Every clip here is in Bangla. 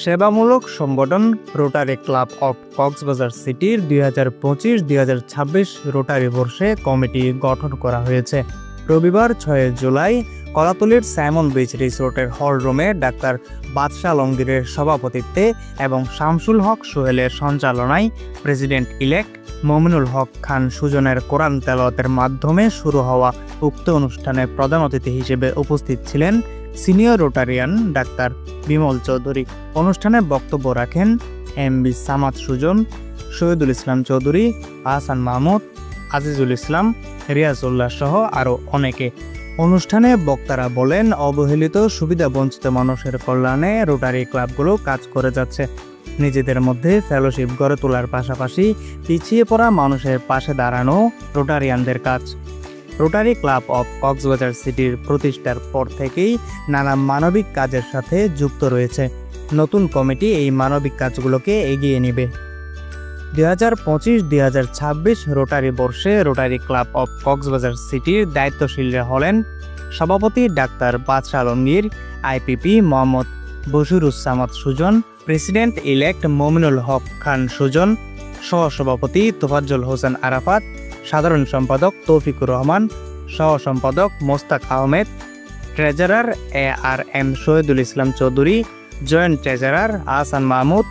সেবামূলক সংগঠন রোটারি ক্লাব অফ কক্সবাজার সিটির 2025-2026 রোটারি বর্ষে কমিটি গঠন করা হয়েছে। রবিবার 6 জুলাই কলাতলীর সাইমন বিচ রিসোর্টের হল রুমে ডাক্তার বাদশাহ আলমগীরের সভাপতিত্বে এবং শামসুল হক সোহেলের সঞ্চালনায় প্রেসিডেন্ট ইলেক্ট মমিনুল হক খান সুজনের কোরআন তেলাওয়াতের মাধ্যমে শুরু হওয়া উক্ত অনুষ্ঠানে প্রধান অতিথি হিসেবে উপস্থিত ছিলেন senior Rotarian doctor Bimal Chowdhury. অনুষ্ঠানে বক্তব্য রাখেন এমবি সামাদ সুজন, শহীদুল ইসলাম চৌধুরী, আহসান মাহমুদ, আজিজুল ইসলাম, রিয়াজউল্লাহ সহ আরও অনেকে। অনুষ্ঠানে বক্তারা বলেন, অবহেলিত সুবিধাবঞ্চিত মানুষের কল্যাণে রোটারি ক্লাবগুলো কাজ করে যাচ্ছে। নিজেদের মধ্যে ফেলোশিপ গড়ে তোলার পাশাপাশি পিছিয়ে পড়া মানুষের পাশে দাঁড়ানো রোটারিয়ানদের কাজ। রোটারি ক্লাব অফ কক্সবাজার সিটির প্রতিষ্ঠার পর থেকেই নানা মানবিক কাজের সাথে যুক্ত রয়েছে। নতুন কমিটি এই মানবিক কাজগুলোকে এগিয়ে নেবে। 2025-2026 রোটারি বর্ষে রোটারি ক্লাব অফ কক্সবাজার সিটির দায়িত্বশীলরা হলেন সভাপতি doctor Badshah Alamgir, IPP Mohammad Bashiruzzaman Sujan, president elect Mominul Haque Khan Sujan, সহসভাপতি তোফাজ্জল হোসেন আরাফাত, সাধারণ সম্পাদক তৌফিকুর রহমান, সহ সম্পাদক Mostaq Ahmed, treasurer ARM Shahidul Islam Chowdhury, joint treasurer Ahsan Mahmud,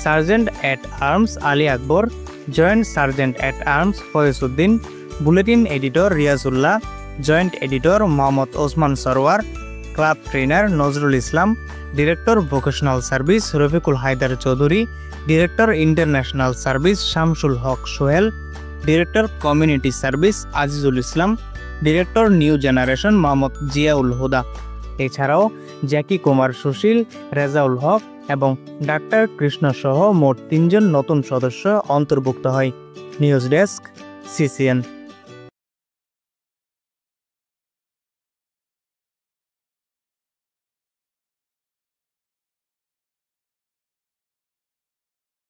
sergeant at arms Ali Akbar, joint sergeant at arms Foyezuddin, bulletin editor Riazullah, joint editor Mohammad Osman Sarwar, club trainer Nazrul Islam, director vocational service Rafiqul Haider Chowdhury, director international service Shamsul Haque Sohel, director community service Azizul Islam, director new generation Mohammad Ziaul Huda. এছাড়াও জ্যাকি কুমার সুশীল, রেজাউল হক এবং ডাক্তার কৃষ্ণ সহ মোট 3 জন নতুন সদস্য অন্তর্ভুক্ত হয়। News desk, CCN।